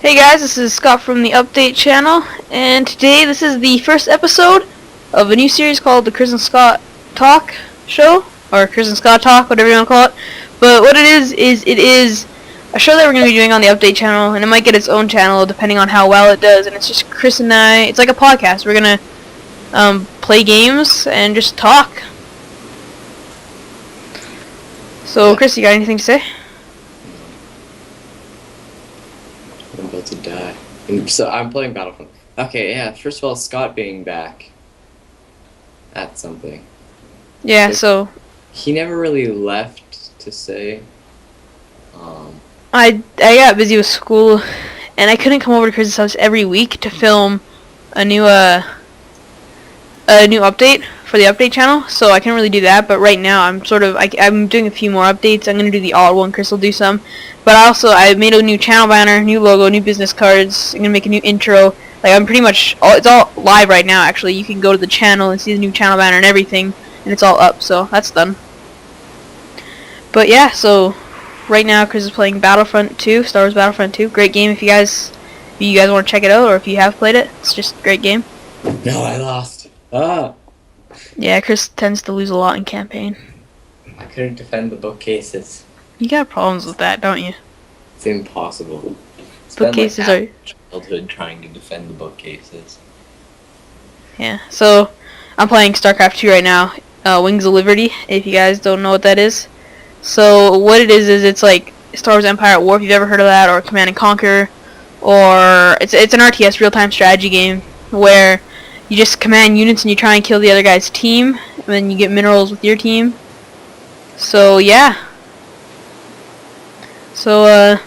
Hey guys, this is Scott from the Update channel, and today this is the first episode of a new series called the Kris and Scott Talk show, or Kris and Scott Talk, whatever you want to call it. But what it is a show that we're going to be doing on the Update channel, and it might get its own channel depending on how well it does, and it's just Kris and I, it's like a podcast. We're going to play games and just talk. So Kris, you got anything to say? I'm about to die. So I'm playing Battlefront. Okay, yeah, first of all, Scott being back. That's something. Yeah, so he never really left to say. I got busy with school, and I couldn't come over to Kris's house every week to film a new update for the Update channel, so I can't really do that. But right now, I'm doing a few more updates. I'm gonna do the all one. Kris will do some, but I made a new channel banner, new logo, new business cards. I'm gonna make a new intro. Like I'm pretty much it's all live right now. Actually, you can go to the channel and see the new channel banner and everything, and it's all up. So that's done. But yeah, so right now Kris is playing Battlefront 2, Star Wars Battlefront 2. Great game if you guys want to check it out, or if you have played it. It's just a great game. No, I lost. Ah! Yeah, Kris tends to lose a lot in campaign. I couldn't defend the bookcases. You got problems with that, don't you? It's impossible. Bookcases are childhood trying to defend the bookcases. Yeah. So I'm playing StarCraft 2 right now. Wings of Liberty. If you guys don't know what that is. So what it is it's like Star Wars Empire at War. If you've ever heard of that, or Command and Conquer, or it's an RTS real-time strategy game where you just command units and you try and kill the other guy's team, and then you get minerals with your team. So yeah. So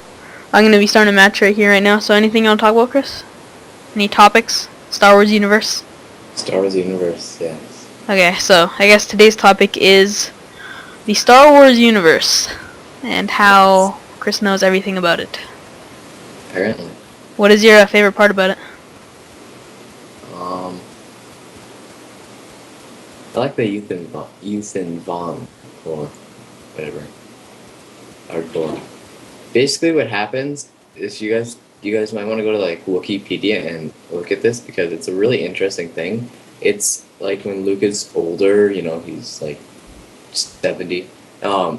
I'm gonna be starting a match right here, right now. So anything you want to talk about, Kris? Any topics? Star Wars universe. Star Wars universe, yes. Okay, so I guess today's topic is the Star Wars universe and how Kris knows everything about it. Apparently. What is your favorite part about it? I like the Ethan Vaughn, or whatever. Hardcore. Basically, what happens is you guys might want to go to like Wikipedia and look at this because it's a really interesting thing. It's like when Luke is older, he's like 70.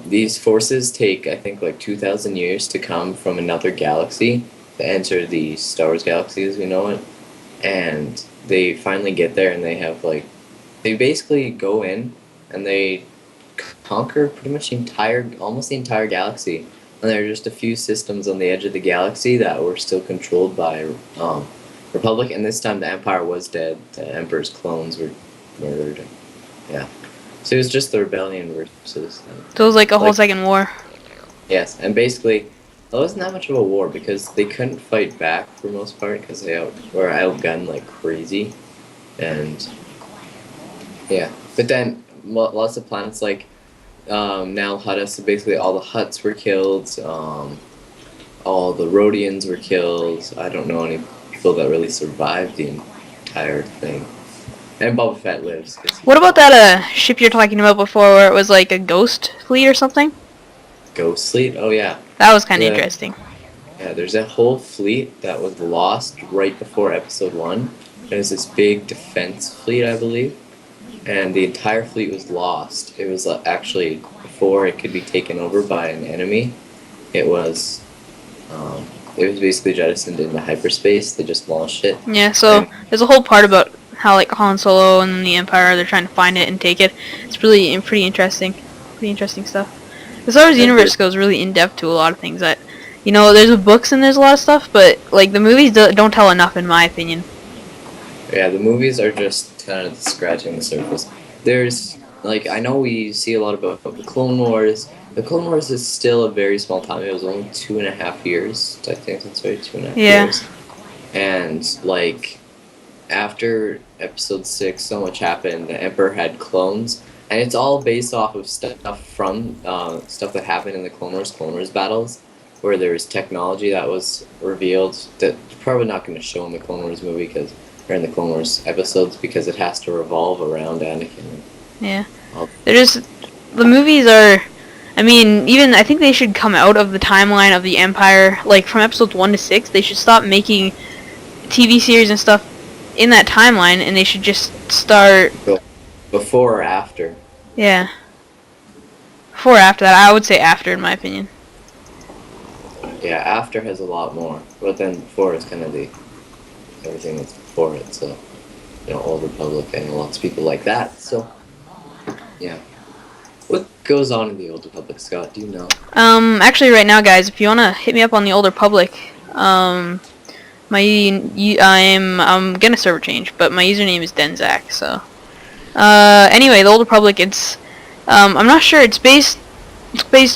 These forces take, I think, like 2,000 years to come from another galaxy to enter the Star Wars galaxy as we know it, and they finally get there and they basically go in and they conquer pretty much almost the entire galaxy. And there are just a few systems on the edge of the galaxy that were still controlled by Republic, and this time the Empire was dead. The Emperor's clones were murdered. Yeah. So it was just the rebellion versus... So it was like a whole second war. Yes, and basically, it wasn't that much of a war because they couldn't fight back for the most part because they were outgunned like crazy. And... yeah. But then, lots of planets like... Nal Hutta, so basically all the Hutts were killed, all the Rhodians were killed. I don't know any people that really survived the entire thing. And Boba Fett lives. What about that ship you're talking about before where it was like a ghost fleet or something? Ghost fleet? Oh yeah. That was kind of interesting. Yeah, there's a whole fleet that was lost right before episode 1. There's this big defense fleet, I believe. And the entire fleet was lost. It was actually, before it could be taken over by an enemy, it was basically jettisoned into hyperspace. They just launched it. Yeah, so there's a whole part about how like Han Solo and the Empire, they're trying to find it and take it. It's really pretty interesting stuff. The Star Wars universe goes really in depth to a lot of things that, there's books and there's a lot of stuff, but like the movies don't tell enough in my opinion. Yeah, the movies are just kind of scratching the surface. There's, I know we see a lot about the Clone Wars. The Clone Wars is still a very small time. It was only 2.5 years. I think that's right, 2.5 years. And, after Episode 6, so much happened. The Emperor had clones. And it's all based off of stuff from, stuff that happened in the Clone Wars battles, where there was technology that was revealed that probably not going to show in the Clone Wars movie because... in the Clone Wars episodes because it has to revolve around Anakin. Yeah. The movies are... I mean, even I think they should come out of the timeline of the Empire, like from episodes 1 to 6. They should stop making TV series and stuff in that timeline, and they should just start before or after. Yeah. Before or after that, I would say after, in my opinion. Yeah, after has a lot more, but then before is kind of the everything that's before it. So, Old Republic and lots of people like that. So, yeah. What goes on in the Old Republic, Scott? Do you know? Actually, right now, guys, if you wanna hit me up on the Old Republic, I'm gonna server change, but my username is Denzak. So, anyway, the Old Republic, I'm not sure. It's based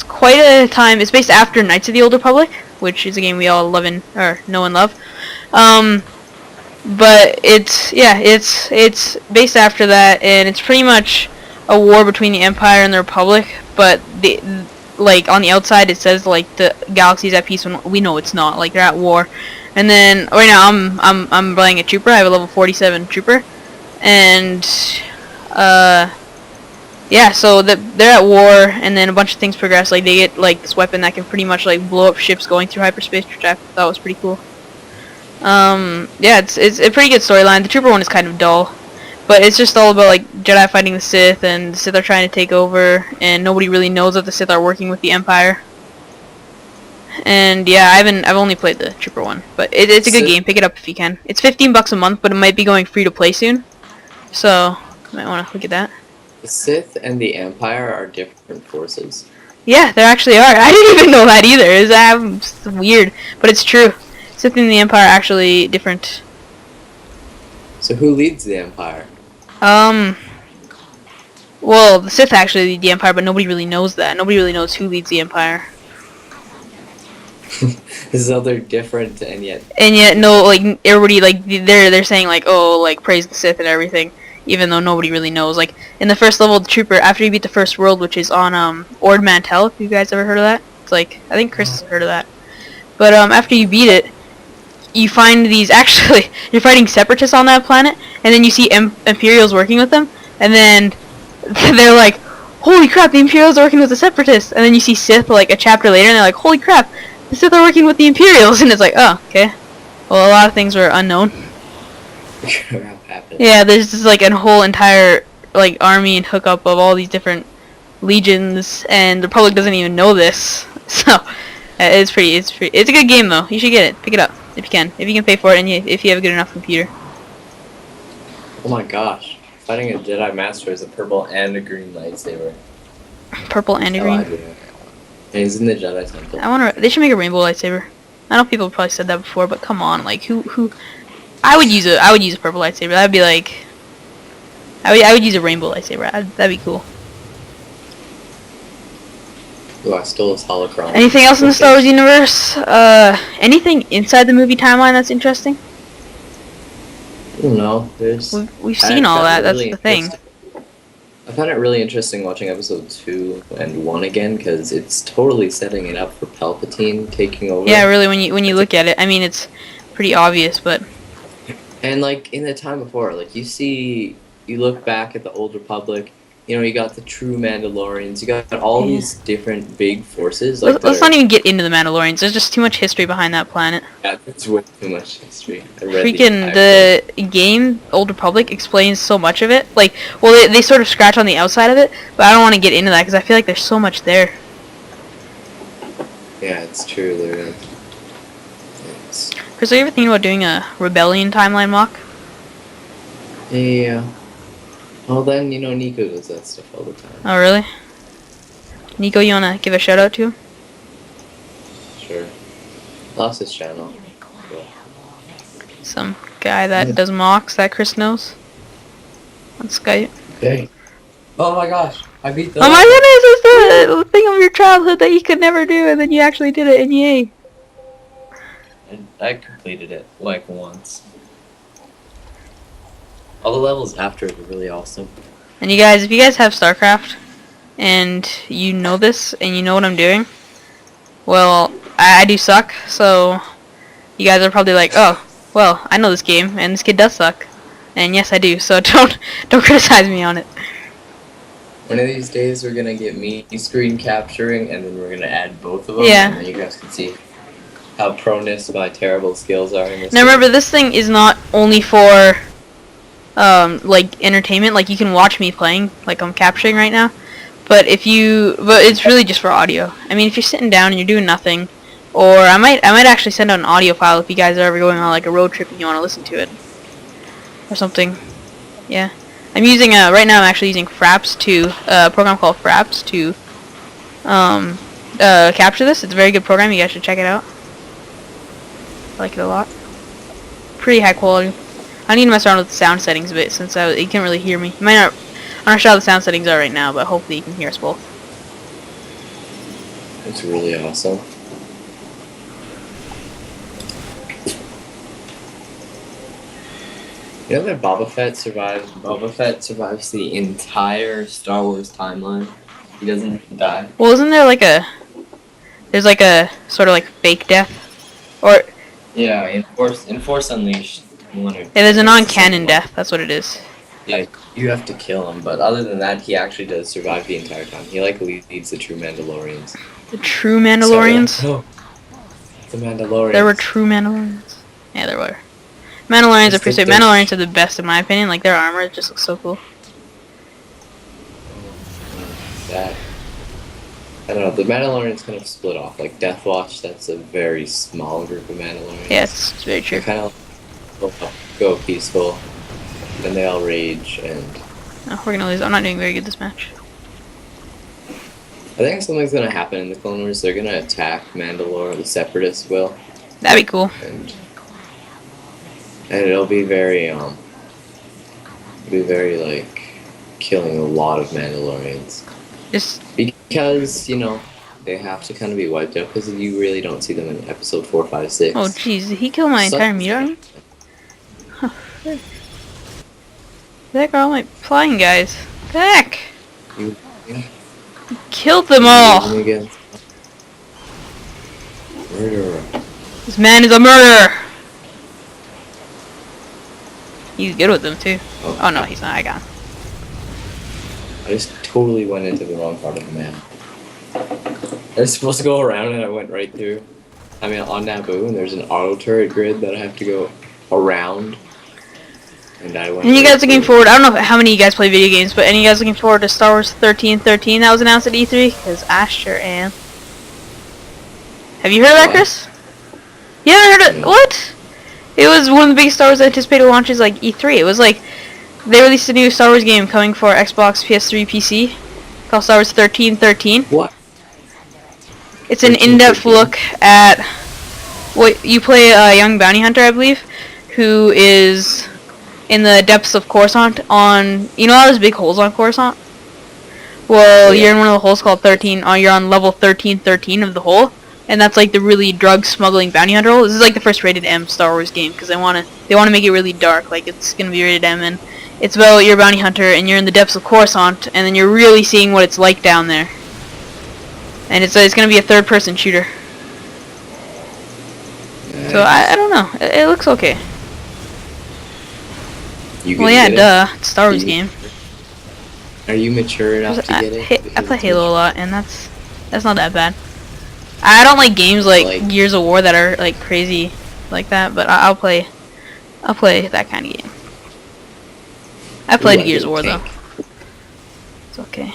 quite a time. It's based after Knights of the Old Republic, which is a game we all know and love. But it's based after that, and it's pretty much a war between the Empire and the Republic. But like on the outside, it says like the galaxy's at peace when we know it's not. Like they're at war. And then right now I'm playing a trooper. I have a level 47 trooper, and yeah, so they're at war, and then a bunch of things progress. Like they get like this weapon that can pretty much like blow up ships going through hyperspace, which I thought was pretty cool. Yeah, it's a pretty good storyline. The trooper one is kind of dull, but it's just all about like Jedi fighting the Sith, and the Sith are trying to take over, and nobody really knows that the Sith are working with the Empire. And yeah, I've only played the trooper one, but it's a good game. Pick it up if you can. It's $15 a month, but it might be going free to play soon, so you might want to look at that. The Sith and the Empire are different forces. Yeah, there actually are. I didn't even know that either. It's weird, but it's true. Sith and the Empire are actually different. So who leads the Empire? Well, the Sith actually lead the Empire, but nobody really knows that. Nobody really knows who leads the Empire. So they're different, and yet no, like everybody like they're saying like, oh, like praise the Sith and everything, even though nobody really knows. Like in the first level of the trooper, after you beat the first world, which is on Ord Mantell, if you guys ever heard of that, it's like I think Kris has heard of that. But after you beat it, you find these actually you're fighting separatists on that planet, and then you see Imperials working with them, and then they're like, holy crap, the Imperials are working with the separatists, and then you see Sith like a chapter later, and they're like, holy crap, the Sith are working with the Imperials, and it's like, oh, okay. Well, a lot of things were unknown. Yeah, there's just like a whole entire like army and hookup of all these different legions, and the public doesn't even know this. So it's a good game though. You should get it. Pick it up if you can pay for it, and if you have a good enough computer. Oh my gosh, fighting a Jedi Master is a purple and a green lightsaber. Purple and a green. And he's in the Jedi Temple. They should make a rainbow lightsaber. I know people probably said that before, but come on, like who? I would use a purple lightsaber. That'd be like, I would use a rainbow lightsaber. That'd be cool. Ooh, I stole his holocron. Anything else in the Star Wars universe? Anything inside the movie timeline that's interesting? I don't know. We've seen all that. That's the thing. I found it really interesting watching episode 2 and 1 again, because it's totally setting it up for Palpatine taking over. Yeah, really. When you look at it, I mean, it's pretty obvious, but. And like in the time before, like you look back at the Old Republic. You got the true Mandalorians. You got all these different big forces. Like let's not even get into the Mandalorians. There's just too much history behind that planet. Yeah, it's way too much history. The game Old Republic explains so much of it. Like, well, they sort of scratch on the outside of it, but I don't want to get into that because I feel like there's so much there. Yeah, it's true. There is. Chris, are you ever thinking about doing a Rebellion timeline mock? Yeah. Well then, Nico does that stuff all the time. Oh, really? Nico, you wanna give a shout out to him? Sure. Lost his channel. Yeah. Some guy that does mocks that Chris knows. On Skype. Okay. Oh my gosh, I beat the... Oh my goodness, it's the thing of your childhood that you could never do, and then you actually did it, and yay. I completed it, like, once. All the levels after it were really awesome. And you guys, if you guys have StarCraft, and you know this, and you know what I'm doing, well, I do suck, so you guys are probably like, oh, well, I know this game, and this kid does suck. And yes, I do, so don't criticize me on it. One of these days we're gonna get me screen capturing, and then we're gonna add both of them, Yeah. and then you guys can see how proneness my terrible skills are in this. Now remember, this thing is not only for like entertainment. Like you can watch me playing, like I'm capturing right now. But it's really just for audio. I mean, if you're sitting down and you're doing nothing, or I might actually send out an audio file if you guys are ever going on like a road trip and you want to listen to it, or something. Yeah, I'm using right now. I'm actually using Fraps a program called Fraps to capture this. It's a very good program. You guys should check it out. I like it a lot. Pretty high quality. I need to mess around with the sound settings a bit since you can't really hear me. You might not. I'm not sure how the sound settings are right now, but hopefully you can hear us both. It's really awesome. You know that Boba Fett survives? Boba Fett survives the entire Star Wars timeline. He doesn't die. Well, isn't there like there's like a sort of like fake death, or Yeah, in Force Unleashed. yeah, there's a non-canon death. That's what it is. Yeah, you have to kill him, but other than that, he actually does survive the entire time. He like leads the true Mandalorians. The true Mandalorians. No, the Mandalorians. There were true Mandalorians. Yeah, there were. Mandalorians are pretty. Mandalorians are the best in my opinion. Like their armor just looks so cool. That. I don't know. The Mandalorians kind of split off. Like Death Watch, that's a very small group of Mandalorians. Yeah, it's very true. They kind of go peaceful. Then they all rage, and Oh, we're gonna lose. I'm not doing very good this match. I think something's gonna happen in the Clone Wars. They're gonna attack Mandalore. The Separatists will, That'd be cool. and it'll be very like killing a lot of Mandalorians. Just Because they have to kind of be wiped out because you really don't see them in episode 4, 5, 6. oh jeez, did he kill my entire meat army? Huh. Where the heck are all my flying guys? The heck? You Killed them all! Murderer. This man is a murderer! He's good with them too. Oh no, he's not. I got him. I just totally went into the wrong part of the map. I was supposed to go around and I went right through. I mean, on Naboo, and there's an auto turret grid that I have to go around. And I went. And you guys looking forward? I don't know how many of you guys play video games, but any of you guys looking forward to Star Wars 1313 that was announced at E3? Because I sure am. Have you heard of that, Chris? You haven't heard of No. what? It was one of the biggest Star Wars anticipated launches, like E3. It was like they released a new Star Wars game coming for Xbox, PS3, PC, called Star Wars 1313. What? It's an in-depth look at what you play a young bounty hunter, I believe, who is in the depths of Coruscant on, you know how there's big holes on Coruscant? Well, you're in one of the holes called 13, you're on level 1313 of the hole, and that's like the really drug smuggling bounty hunter hole. This is like the first rated M Star Wars game, because they want to make it really dark, like it's going to be rated M, and it's about you're a bounty hunter, and you're in the depths of Coruscant, and then you're really seeing what it's like down there. And it's going to be a third-person shooter. So I don't know. It looks okay. Well, yeah, duh. It's a Star Wars game. Are you mature enough to get it? I play Halo a lot, and that's not that bad. I don't like games like Gears of War that are like crazy like that, but I'll play that kind of game. I played Gears of War though. It's okay.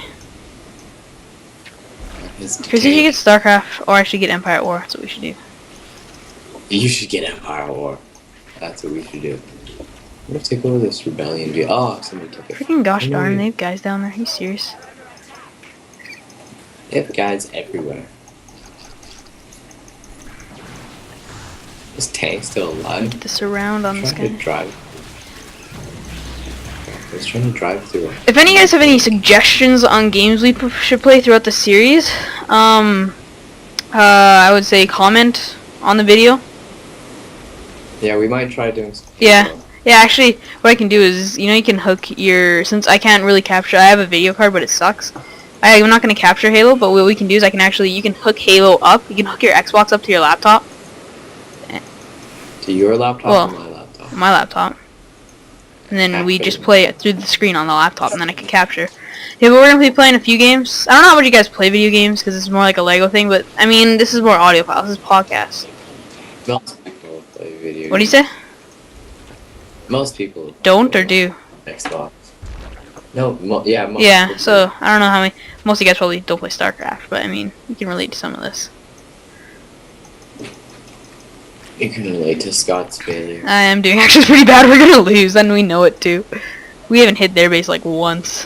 Chris, you should get StarCraft, or I should get Empire at War. That's what we should do. You should get Empire at War. That's what we should do. I'm gonna take over this rebellion. Oh, somebody took it. Freaking gosh darn, they have guys down there. Are you serious? They have guys everywhere. This tank's still alive. Get the surround on this guy. I was trying to drive through. If any of you guys have any suggestions on games we should play throughout the series, I would say comment on the video. Yeah, we might try doing some. Yeah, actually, what I can do is, you can hook since I can't really capture, I have a video card, but it sucks. I'm not going to capture Halo, but what we can do is you can hook Halo up, you can hook your Xbox up to your laptop. To your laptop or my laptop? My laptop. And then we just play it through the screen on the laptop, and then I can capture. Yeah, but we're gonna be playing a few games. I don't know how much you guys play video games because it's more like a Lego thing, but I mean, this is more audio files. This is podcast. Most people play video What do you games. say? Most people Don't or play do? Xbox. No, yeah, most Yeah, people so do. I don't know how many. Most of you guys probably don't play StarCraft, but I mean, you can relate to some of this. You can relate to Scott's failure. I am doing actually pretty bad. We're gonna lose, and we know it too. We haven't hit their base like once.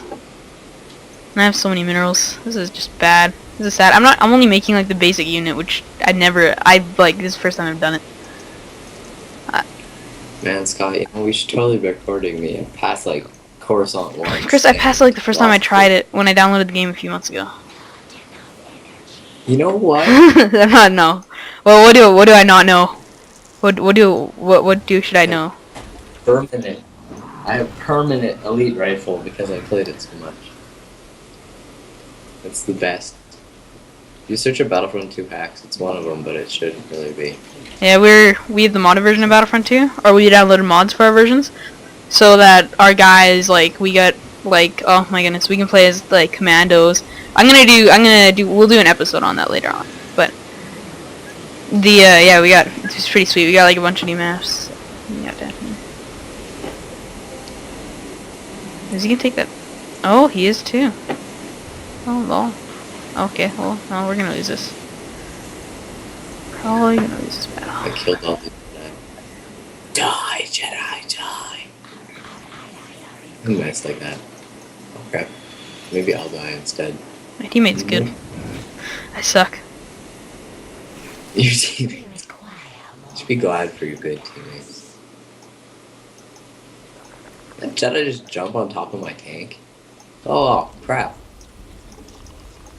And I have so many minerals. This is just bad. This is sad. I'm only making like the basic unit, which this is the first time I've done it. Man, Scott, you know, we should totally be recording me and pass like Coruscant 1. Chris, I passed it like the first time I tried it when I downloaded the game a few months ago. You know what? I'm not know. Well, what do I not know? What should I know? Permanent. I have permanent elite rifle because I played it so much. It's the best. If you search a Battlefront 2 hacks, it's one of them, but it shouldn't really be. Yeah, we have the modded version of Battlefront 2, or we downloaded mods for our versions, so that our guys we got oh my goodness, we can play as like commandos. We'll do an episode on that later on, but it's pretty sweet. We got like a bunch of new maps. Is he gonna take that? Oh, he is too. Oh lol. Okay, well, no, we're gonna lose this. Probably gonna lose this battle. I killed all the Jedi. Die, Jedi, die. I'm nice like that. Oh crap. Maybe I'll die instead. My teammate's good. I suck. Your teammates. You should be glad for your good teammates. That Jedi just jump on top of my tank? Oh crap.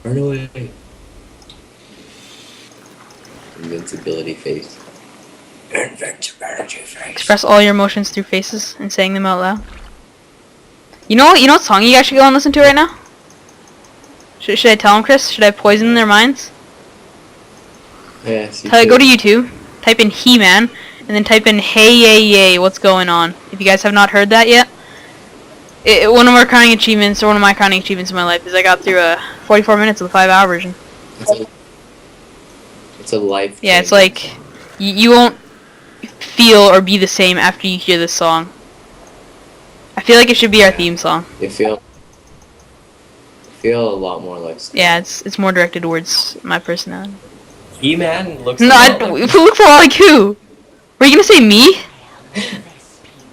Run away. Invincibility face. Invincibility face. Express all your emotions through faces and saying them out loud. You know what song you guys should go and listen to right now? Should I tell them, Chris? Should I poison their minds? Yes, Go to YouTube, type in He-Man, and then type in Hey Yay Yay, what's going on? If you guys have not heard that yet. One of our crowning achievements, or one of my crowning achievements in my life, is I got through 44 minutes of the 5-hour version. It's a life. Yeah, it's like you won't feel or be the same after you hear this song. I feel like it should be our theme song. You feel a lot more like. Yeah, it's more directed towards my personality. He-Man looks. No, look for like who? Were you gonna say me?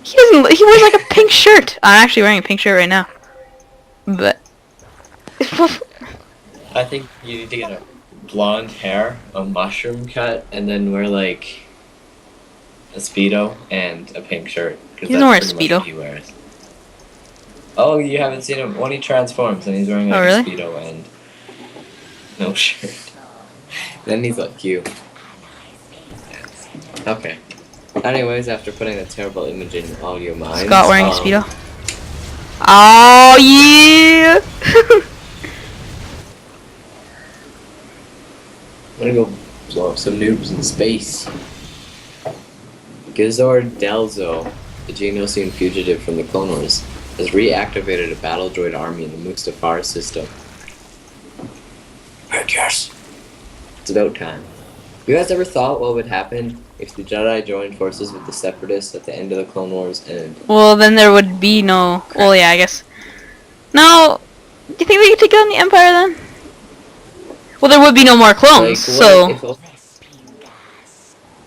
He doesn't. He wears like a pink shirt. I'm actually wearing a pink shirt right now. But I think you need to get a blonde hair, a mushroom cut, and then wear like a Speedo and a pink shirt. He doesn't wear a Speedo. He wears. Oh, you haven't seen him when he transforms, and he's wearing like really? a Speedo and no shirt. Then he's like you. Okay. Anyways, after putting a terrible image in all your minds. Scott wearing a Speedo. Oh yeah! I'm gonna go blow up some noobs in space. Gizor Delzo, the Geonosian fugitive from the Clone Wars, has reactivated a battle droid army in the Mustafar system. Heck yes! It's about time. You guys ever thought what would happen if the Jedi joined forces with the Separatists at the end of the Clone Wars and... Well, then there would be no... Well, yeah, I guess. No! Do you think they could take down the Empire then? Well, there would be no more clones, so...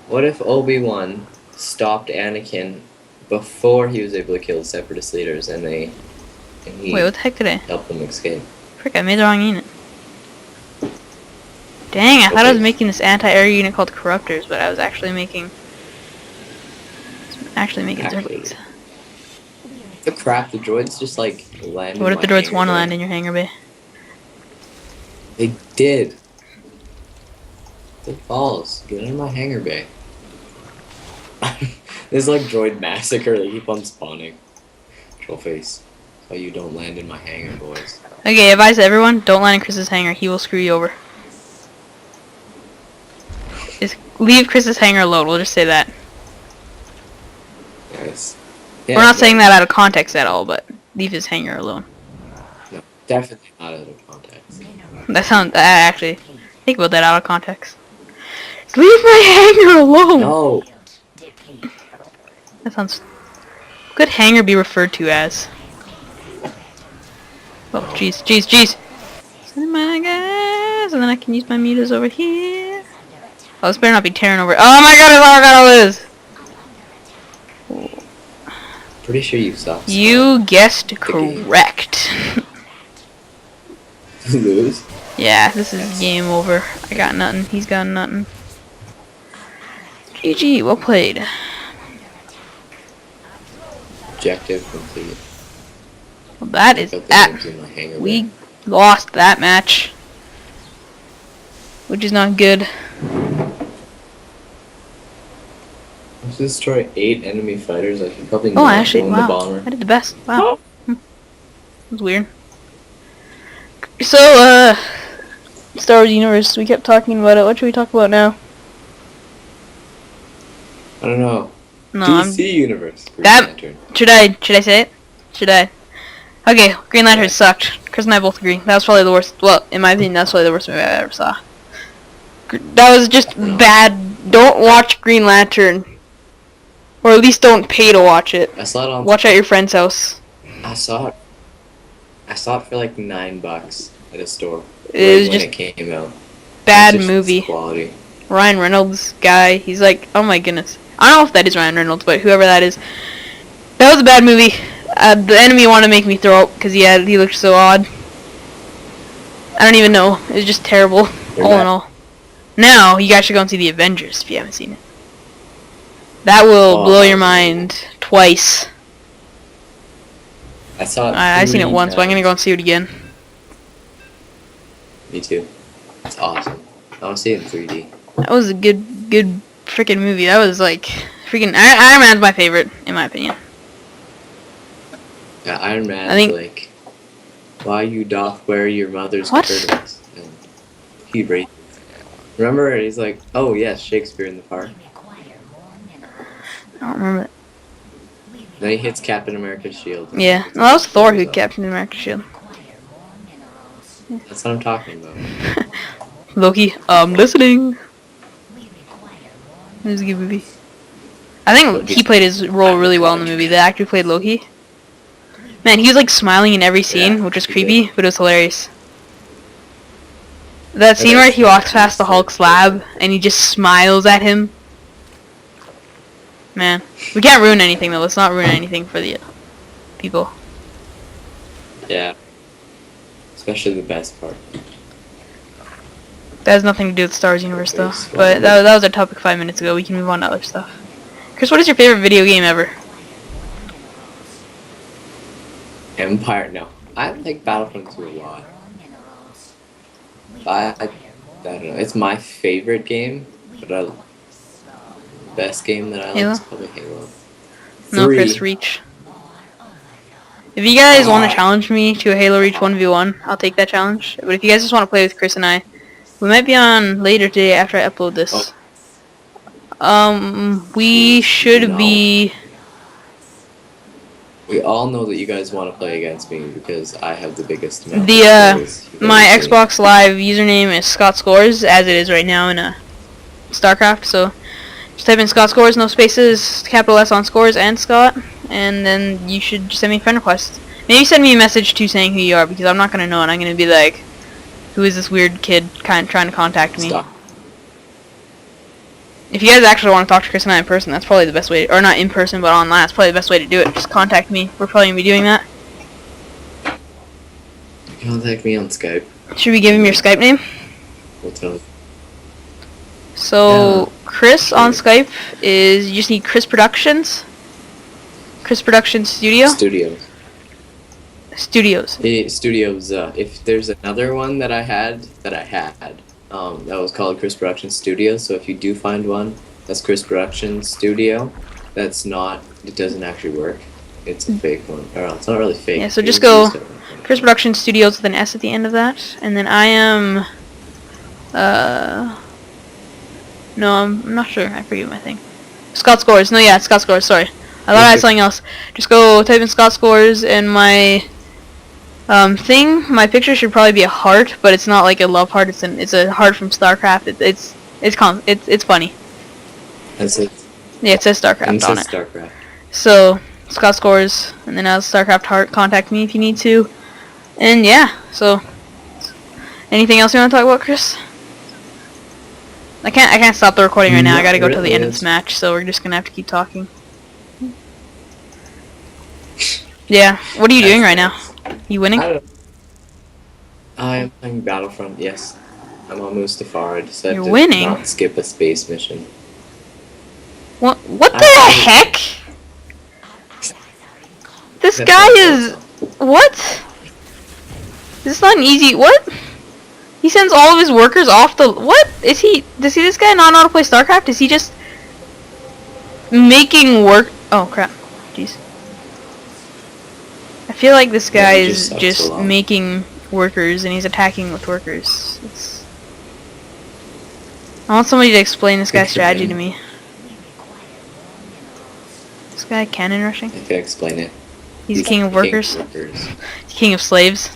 What if Obi-Wan stopped Anakin before he was able to kill the Separatist leaders and he Wait, what the heck did I... helped them escape? Frick, I made the wrong unit. Dang, I thought I was making this anti-air unit called Corruptors, but I was actually making... Zerglings. The crap, the droids just like land. What if the droids want to land in your hangar bay? They did. The balls. Get in my hangar bay. This is like droid massacre. They keep on spawning. Troll face. So you don't land in my hangar, boys. Okay, advise everyone, don't land in Chris's hangar. He will screw you over. Just leave Chris's hangar alone. We'll just say that. Yes. We're not saying that out of context at all, but leave his hangar alone. No. Definitely not out of context. That sounds, actually, think about that out of context. Leave my hanger alone! No. That sounds... What could hanger be referred to as? Oh, jeez, jeez, jeez! Oh my guys, and then I can use my meters over here. Oh, this better not be tearing over. Oh my god, I gotta lose! Pretty sure you saw. You guessed correct. Lose. Yeah, this is game over. I got nothing. He's got nothing. GG, well played. Objective complete. Well, that is Got the that. names in my hanger We there. lost that match, which is not good. Let's destroy 8 enemy fighters. I should probably Oh, not actually, own the wow, bomber. I did the best. Wow, Oh. That was weird. So, Star Wars Universe. We kept talking about it. What should we talk about now? I don't know. No, DC Universe. Green That- Lantern. Should I say it? Should I? Okay, Green Lantern sucked. Chris and I both agree. That was probably the worst. Well, in my opinion, that's probably the worst movie I ever saw. That was just bad. Don't watch Green Lantern. Or at least don't pay to watch it. I saw it on. Watch at your friend's house. I saw it. I saw it for like $9 at a store. It was when just it came out. bad It's just movie. Quality. Ryan Reynolds guy. He's like, oh my goodness. I don't know if that is Ryan Reynolds, but whoever that is. That was a bad movie. The enemy wanted to make me throw up because he looked so odd. I don't even know. It was just terrible. You're All in right. all. Now, you guys should go and see The Avengers if you haven't seen it. That will Oh, blow that your was mind twice. I saw it. I've seen it 3 once, but I'm gonna go and see it again. Me too. It's awesome. I want to see it in 3D. That was a good freaking movie. That was like freaking Iron Man's my favorite in my opinion. Yeah, Iron Man. I think- Like, why you doth wear your mother's What? girdles? And he raised. Remember, he's like, oh yes, Shakespeare in the Park. I don't remember it. Then he hits Captain America's shield. Yeah, no, that was Thor who Captain America's shield. That's what I'm talking about. Loki, I'm listening. It was a good movie. I think he played his role really well in the movie. The actor who played Loki. Man, he was like smiling in every scene, Yeah, which was he creepy, but it was hilarious. That scene where he walks past the Hulk's lab and he just smiles at him. Man, we can't ruin anything though. Let's not ruin anything for the people. Yeah. Especially the best part. That has nothing to do with Star Wars Universe though. Okay, so- But that was our topic 5 minutes ago. We can move on to other stuff. Chris, what is your favorite video game ever? Empire. No, I like Battlefront 2 a lot. I don't know. It's my favorite game, but best game that I like Halo? is probably Halo. No, 3. Chris, Reach. If you guys want to challenge me to a Halo Reach 1v1, I'll take that challenge. But if you guys just want to play with Chris and I, we might be on later today after I upload this. We should No. be... We all know that you guys want to play against me because I have the biggest amount The, of skills you've my ever seen. Xbox Live username is Scott Scores, as it is right now in StarCraft, so just type in Scott Scores, no spaces, capital S on Scores and Scott, and then you should just send me a friend request. Maybe send me a message too saying who you are, because I'm not going to know, and I'm going to be like, who is this weird kid kind of trying to contact me? Stop. If you guys actually want to talk to Chris and I in person, that's probably the best way, or not in person, but online, that's probably the best way to do it. Just contact me. We're probably going to be doing that. Contact me on Skype. Should we give him your Skype name? We'll tell. So, Yeah. Chris on Skype is, you just need Chris Productions. Chris Productions Studios. Studios. If there's another one that I had, that was called Chris Productions Studios. So if you do find one, that's Chris Productions Studio. That's not. It doesn't actually work. It's a fake one. Or it's not really fake. Yeah, so It just was go used at one point. Chris Productions Studios with an S at the end of that. And then I am, no, I'm not sure. I forget my thing. Scott Scores. No, yeah, it's Scott Scores. Sorry. I thought I had something else. Just go type in Scott Scores, and my Thing. My picture should probably be a heart, but it's not like a love heart. It's a heart from StarCraft. It's funny. That's it. Yeah, it says And StarCraft it on says it. StarCraft. So Scott scores, and then as StarCraft heart, contact me if you need to. And yeah, so anything else you want to talk about, Chris? I can't stop the recording right now. I Not gotta go till the really, end of this match, so we're just gonna have to keep talking. Yeah. What are you doing right now? You winning? I don't know. I'm playing Battlefront, yes. I'm on Mustafar. I decided You're to winning? not skip a space mission. What the I- heck? This That's guy not is... awesome. What? This is not an easy... What? He sends all of his workers off the... What? Is he... Does this guy not know how to play StarCraft? Is he just... making work... Oh, crap. Jeez. I feel like this guy he is sucks just a lot. making workers and he's attacking with workers. I want somebody to explain this guy's for strategy him. to me. This guy cannon rushing? I can explain it. He's king of workers? workers. He's king of slaves?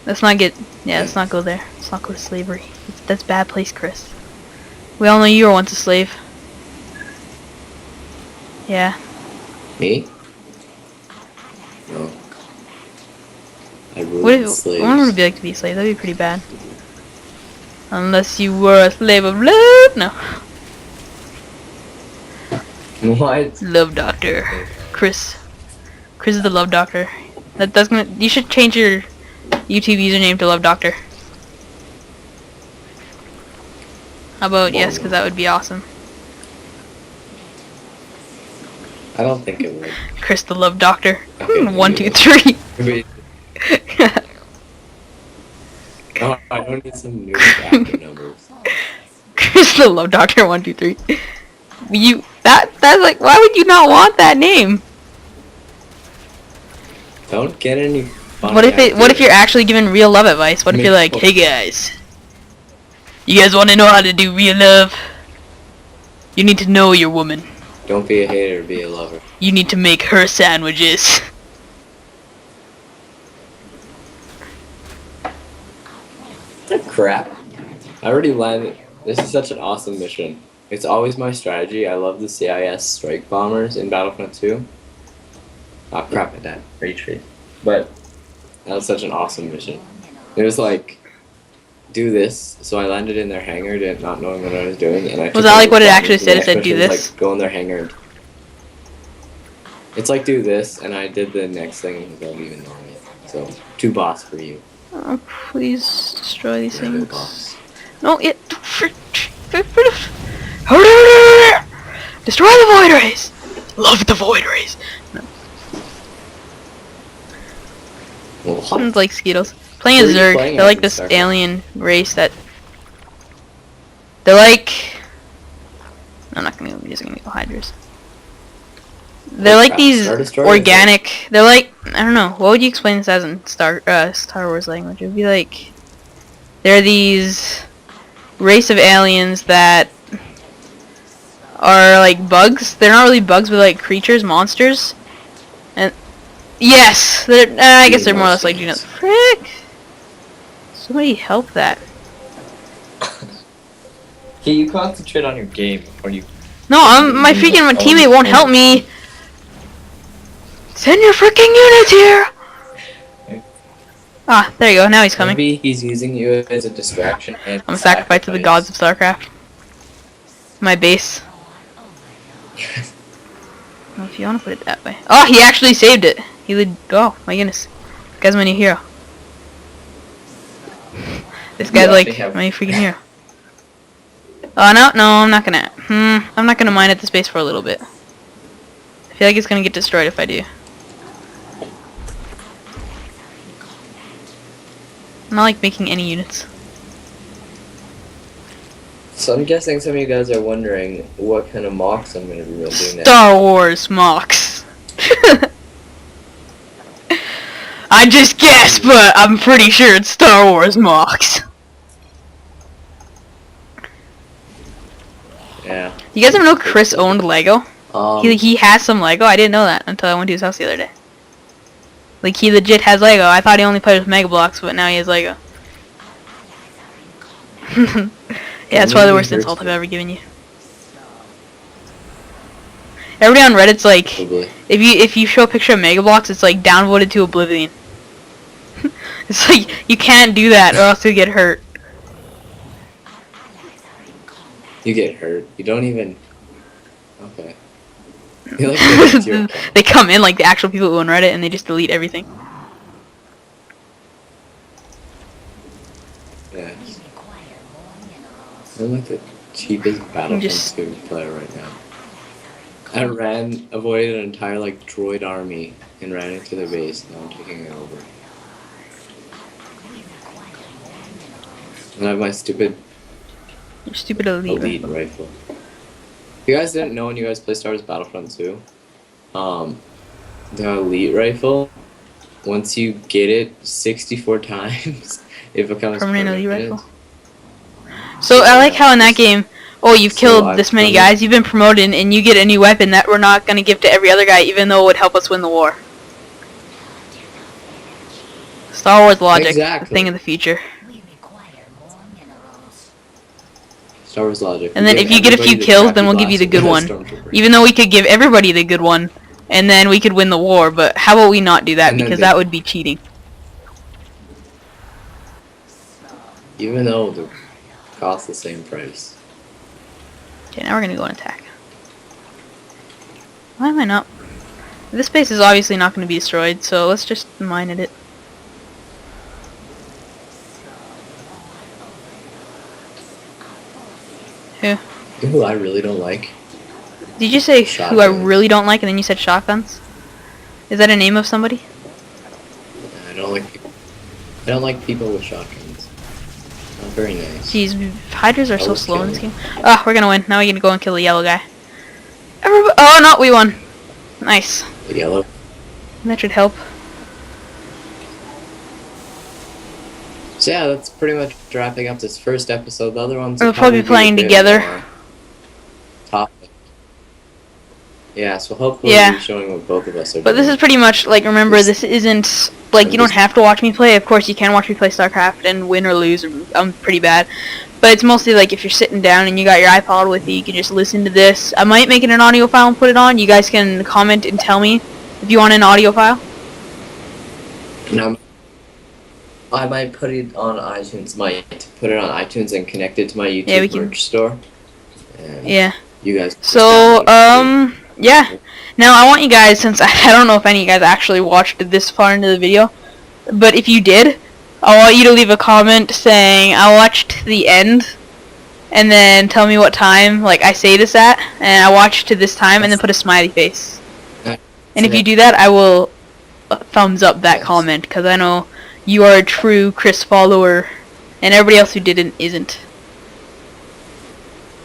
Let's not get... Yeah, let's not go there. Let's not go to slavery. That's bad place, Chris. We all know you were once a slave. Yeah. Me? No. I What ruled if... slaves. I wonder what it'd be like to be a slave. That'd be pretty bad. Unless you were a slave of love. No. What? Love doctor. Chris. Chris is the love doctor. That's gonna... You should change your YouTube username to love doctor. How about yes, because that would be awesome. I don't think it would. Chris the love doctor. Okay, 1, maybe 2, 3. Wait. Oh, I don't need some new factor numbers. Chris the love doctor. 1, 2, 3. That's like, why would you not want that name? Don't get any funny What if ideas. you're actually giving real love advice? What if you're like, hey guys, you guys want to know how to do real love? You need to know your woman. Don't be a hater, be a lover. You need to make her sandwiches. Crap. I already landed. This is such an awesome mission. It's always my strategy. I love the CIS strike bombers in Battlefront 2. Ah, crap, I died. Retreat. But that was such an awesome mission. It was like, do this. So I landed in their hangar, not knowing what I was doing, and I. Was that like what it actually said? It said do this? Like, go in their hangar. And it's like do this, and I did the next thing without even knowing it. So 2 boss for you. Oh, please destroy these Yeah, good things. boss. No, it. Destroy the void rays. Love the void rays. Well, Sounds like Skittles. Playing Who as are you Zerg, playing they're as like in this StarCraft? alien race that... They're like... I'm not gonna use any hydras. They're like crap, these Star Destroyer, organic... They're like... I don't know. What would you explain this as in Star Wars language? It would be like... They're these... race of aliens that... are like bugs. They're not really bugs, but like creatures, monsters. And... Yes! I guess they're more or less like Genos. Frick! Somebody help that. Okay, you concentrate on your game before you. No, my teammate won't help me. Send your freaking units here! Ah, there you go. Now he's coming. Maybe he's using you as a distraction. And I'm a sacrifice to the gods of StarCraft. My base. Well, if you want to put it that way. Oh, he actually saved it. He would. Oh my goodness, this guy's my new hero. This guy's like my freaking hero. Oh no, I'm not gonna. I'm not gonna mine at the space for a little bit. I feel like it's gonna get destroyed if I do. I'm not like making any units. So I'm guessing some of you guys are wondering what kind of mocks I'm going to be doing next. Star Wars mocks. I just guessed, but I'm pretty sure it's Star Wars mocks. Yeah. You guys ever know Chris owned Lego? He has some Lego. I didn't know that until I went to his house the other day. Like, he legit has Lego. I thought he only played with Mega Bloks, but now he has Lego. Yeah, that's probably the worst insult I've ever given you. Everybody on Reddit's like, Probably. if you show a picture of Mega Bloks, it's like downvoted to oblivion. It's like, you can't do that or else you'll get hurt. You get hurt. You don't even. Okay. You like to get your account. They come in like the actual people who own Reddit and they just delete everything. Yeah. I'm like the cheapest Battlefront Just- 2 player right now. I avoided an entire like droid army and ran into their base. Now I'm taking it over. And I have my stupid Your stupid elite. rifle. If you guys didn't know when you guys play Star Wars Battlefront 2, the elite rifle, once you get it 64 times, it becomes Permanent elite permanent. rifle. So I like how in that game, oh, you've So killed I've this many done it. guys, you've been promoted, and you get a new weapon that we're not going to give to every other guy, even though it would help us win the war. Star Wars logic, Exactly. the thing of the future. Star Wars logic. And then if you get a few kills, then we'll give you the good one. Even though we could give everybody the good one, and then we could win the war, but how about we not do that, And then because they- that would be cheating. Even though they cost the same price. Okay, now we're gonna go and attack. Why am I not? This base is obviously not gonna be destroyed, so let's just mine at it. Who? You know who I really don't like? Did you say who I Shotguns. really don't like, and then you said shotguns? Is that a name of somebody? I don't like people with shotguns. Not very nice. Jeez, hydras are so would slow in kill this game. Ah, we're gonna win. Now we're gonna go and kill the yellow guy. Everybody, oh no, we won. Nice. The yellow. That should help. So yeah, that's pretty much wrapping up this first episode. The other ones We'll will probably be a playing bit together. more topic. Yeah, so hopefully Yeah. we'll be showing what both of us are But this doing. is pretty much, like, remember, this isn't, like, you don't have to watch me play. Of course, you can watch me play StarCraft and win or lose. I'm pretty bad. But it's mostly, like, if you're sitting down and you got your iPod with you, you can just listen to this. I might make it an audio file and put it on. You guys can comment and tell me if you want an audio file. And I might put it on iTunes. Might put it on iTunes and connect it to my YouTube Yeah, we can- merch store. And Yeah. you guys. can So, download it. yeah. Now, I want you guys, since I don't know if any of you guys actually watched this far into the video, but if you did, I want you to leave a comment saying, I watched the end, and then tell me what time, like, I say this at, and I watched to this time, and then put a smiley face. And if you do that, I will thumbs up that Yes. comment, because I know you are a true Kris follower, and everybody else who didn't isn't.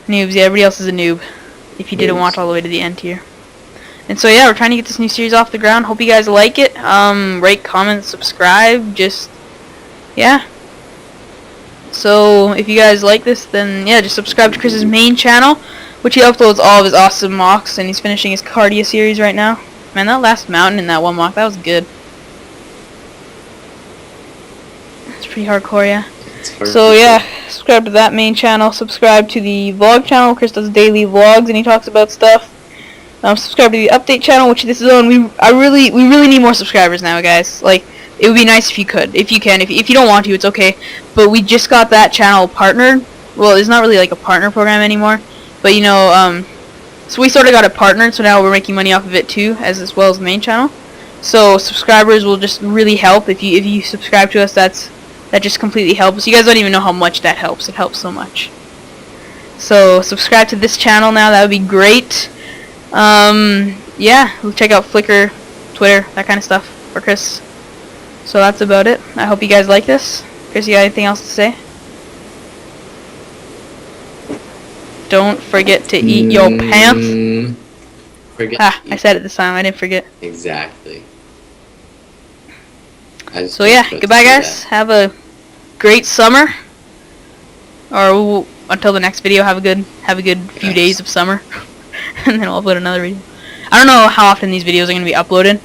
Noobs, yeah, everybody else is a noob, if you didn't Noobs. watch all the way to the end here. And so yeah, we're trying to get this new series off the ground. Hope you guys like it. Rate, comment, subscribe, just, yeah. So, if you guys like this, then yeah, just subscribe to Kris's main channel, which he uploads all of his awesome mocks, and he's finishing his Cardia series right now. Man, that last mountain in that one mock, that was good. It's pretty hardcore, yeah. It's hard So to yeah, say. subscribe to that main channel. Subscribe to the vlog channel. Kris does daily vlogs and he talks about stuff. Subscribe to the update channel, which this is on. We really need more subscribers now, guys. Like, it would be nice if you could, if you can. If you don't want to, it's okay. But we just got that channel partnered. Well, it's not really like a partner program anymore. But you know, so we sort of got it partnered. So now we're making money off of it too, as well as the main channel. So subscribers will just really help if you subscribe to us. That just completely helps. You guys don't even know how much that helps. It helps so much. So subscribe to this channel now. That would be great. Yeah, we'll check out Flickr, Twitter, that kind of stuff for Kris. So that's about it. I hope you guys like this. Kris, you got anything else to say? Don't forget to eat your pants. Forget Ah, to I eat. said it this time. I didn't forget. Exactly. So yeah, goodbye guys. Have a great summer. Or until the next video, have a good few Yes. days of summer. And then I'll upload another video. I don't know how often these videos are going to be uploaded.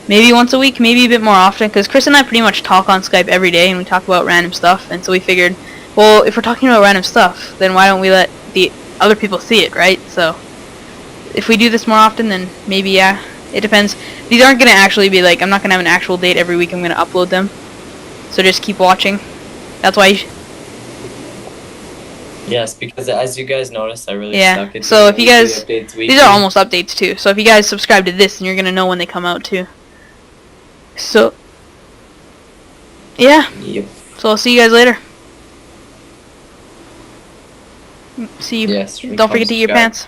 maybe once a week, maybe a bit more often, because Kris and I pretty much talk on Skype every day, and we talk about random stuff, and so we figured, well, if we're talking about random stuff, then why don't we let the other people see it, right? So, if we do this more often, then maybe, yeah, it depends. These aren't going to actually be like, I'm not going to have an actual date every week I'm going to upload them, so just keep watching. That's why Yes, because as you guys noticed, I really yeah, stuck it. so if you guys, updates these are almost updates too, so if you guys subscribe to this, then you're going to know when they come out too. So, yeah, Yep. so I'll see you guys later. See you. Yes. Don't forget to eat your subscribe. pants.